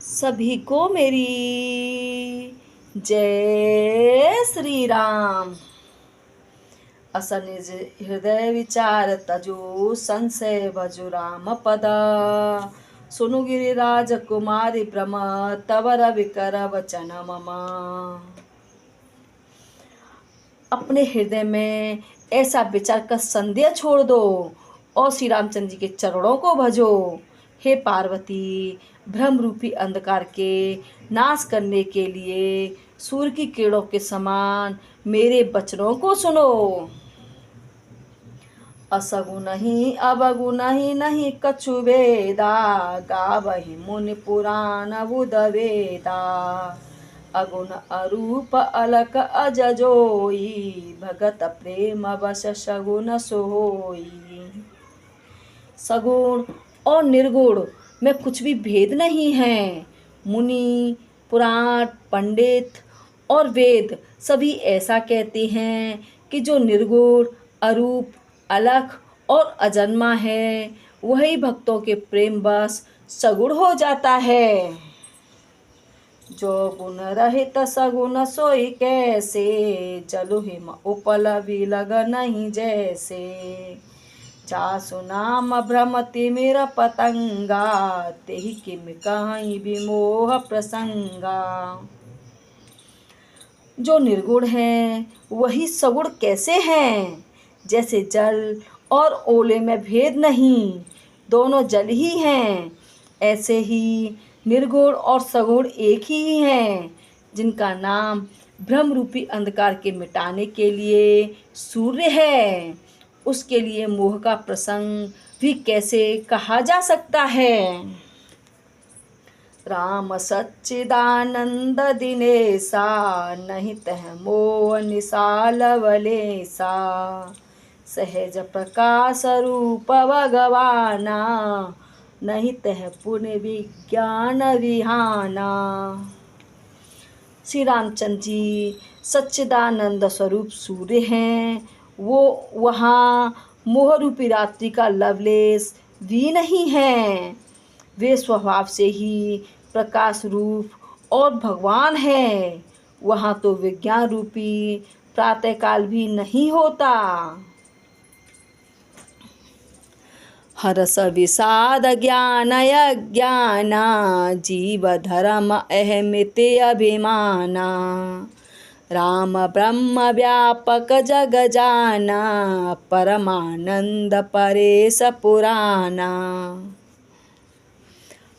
सभी को मेरी जय श्री राम। असनिज हृदय विचार तजो संशय भजु राम पद। सुनु गिरिराज कुमारी भ्रम तवर विकर वचन मम। अपने हृदय में ऐसा विचार कर संदेह छोड़ दो और श्री रामचंद्र जी के चरणों को भजो। हे पार्वती, भ्रम रूपी अंधकार के नाश करने के लिए सूर्य की किरणों के समान मेरे वचनों को सुनो। असगुन ही अवगुन ही नहीं कछु वेदा, गावहि मुनि पुराण बुध वेदा। अगुण अरूप अलक अजजोई, भगत प्रेम वश सगुन सोई। सगुण और निर्गुण में कुछ भी भेद नहीं है। मुनि, पुराण, पंडित और वेद सभी ऐसा कहते हैं कि जो निर्गुण, अरूप, अलख और अजन्मा है वही भक्तों के प्रेम बस सगुण हो जाता है। जो गुण रहित सगुण सोई कैसे, जलु हिम उपल विलग नहीं जैसे। जासु नाम भ्रमति मेरा पतंगा, तेहि किम कहीं विमोह प्रसंगा। जो निर्गुण है वही सगुण कैसे हैं। जैसे जल और ओले में भेद नहीं, दोनों जल ही हैं, ऐसे ही निर्गुण और सगुण एक ही हैं, जिनका नाम भ्रम रूपी अंधकार के मिटाने के लिए सूर्य है। उसके लिए मोह का प्रसंग भी कैसे कहा जा सकता है। राम सच्चिदानंद दिनेसा, नहीं तह मोह निसाल वलेसा। सहज प्रकाश रूप भगवाना, नहीं तह पुण्य विज्ञान विहाना। श्री रामचंद्र जी सच्चिदानंद स्वरूप सूर्य हैं। वो वहाँ मोह रूपी रात्रि का लवलेश भी नहीं है। वे स्वभाव से ही प्रकाश रूप और भगवान हैं। वहाँ तो विज्ञान रूपी प्रातःकाल भी नहीं होता। हरस विषाद ज्ञान अज्ञाना, जीव धर्म अहमिति अभिमाना। राम ब्रह्म व्यापक जग जाना, परमानंद परेश पुराना।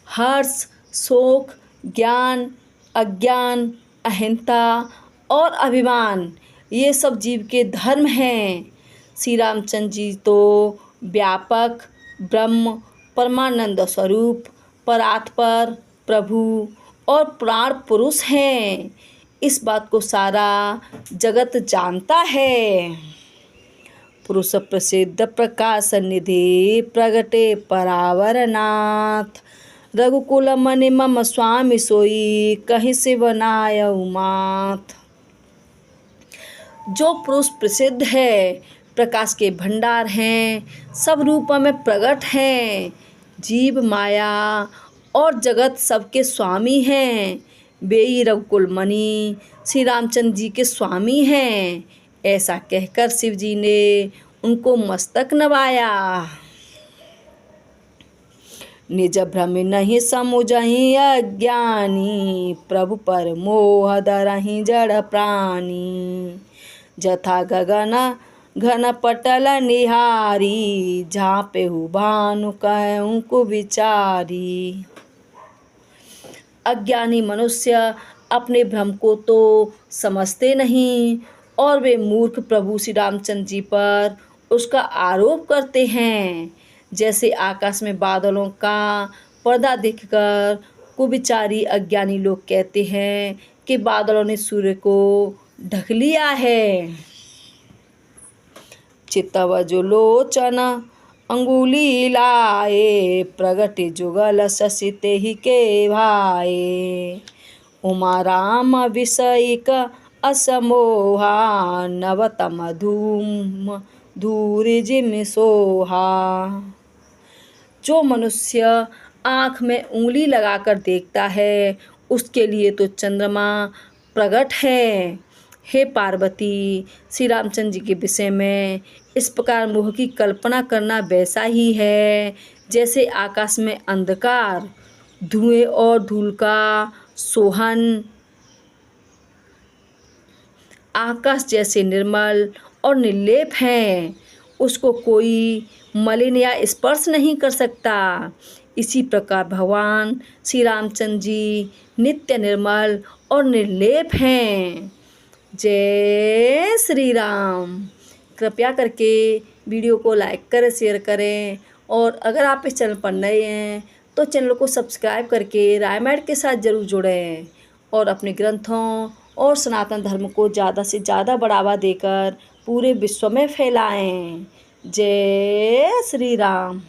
हर्ष, शोक, ज्ञान, अज्ञान, अहिंसा और अभिमान ये सब जीव के धर्म हैं। श्री रामचंद्र जी तो व्यापक, ब्रह्म, परमानंद स्वरूप, परात्पर, प्रभु और प्राण पुरुष हैं। इस बात को सारा जगत जानता है। पुरुष प्रसिद्ध प्रकाश निधि, प्रगटे परावरनाथ। रघुकुल मनि मम स्वामी सोई, कहीं शिवनाय उमाथ। जो पुरुष प्रसिद्ध है, प्रकाश के भंडार हैं, सब रूपों में प्रकट हैं, जीव माया और जगत सबके स्वामी हैं। वे ही रघुकुल मणि श्री रामचंद्र जी के स्वामी हैं। ऐसा कहकर शिव जी ने उनको मस्तक नवाया। निज भ्रम नहीं समुझहि अज्ञानी, प्रभु पर मोह धरहि जड़ प्राणी। जथा गगन घन पटल निहारी, झाँपेहु भानु कहूँ कुविचारी। अज्ञानी मनुष्य अपने भ्रम को तो समझते नहीं और वे मूर्ख प्रभु श्री रामचंद्र जी पर उसका आरोप करते हैं। जैसे आकाश में बादलों का पर्दा देखकर कुविचारी अज्ञानी लोग कहते हैं कि बादलों ने सूर्य को ढक लिया है। चितव जो लोचन अंगुली लाए, प्रगति जुगल शशि तेहि के भाए। उमा राम विषयिक असमोहा, नवतम धूम धूरि जिम सोहा। जो मनुष्य आँख में उंगली लगाकर देखता है, उसके लिए तो चंद्रमा प्रकट है। हे पार्वती, श्री रामचंद्र जी के विषय में इस प्रकार मोह की कल्पना करना वैसा ही है जैसे आकाश में अंधकार, धुएं और धूल का सोहन। आकाश जैसे निर्मल और निर्लेप हैं, उसको कोई मलिन या स्पर्श नहीं कर सकता। इसी प्रकार भगवान श्री रामचंद्र जी नित्य निर्मल और निर्लेप हैं। जय श्री राम। कृपया करके वीडियो को लाइक करें, शेयर करें, और अगर आप इस चैनल पर नए हैं तो चैनल को सब्सक्राइब करके रामायण के साथ ज़रूर जुड़ें और अपने ग्रंथों और सनातन धर्म को ज़्यादा से ज़्यादा बढ़ावा देकर पूरे विश्व में फैलाएं। जय श्री राम।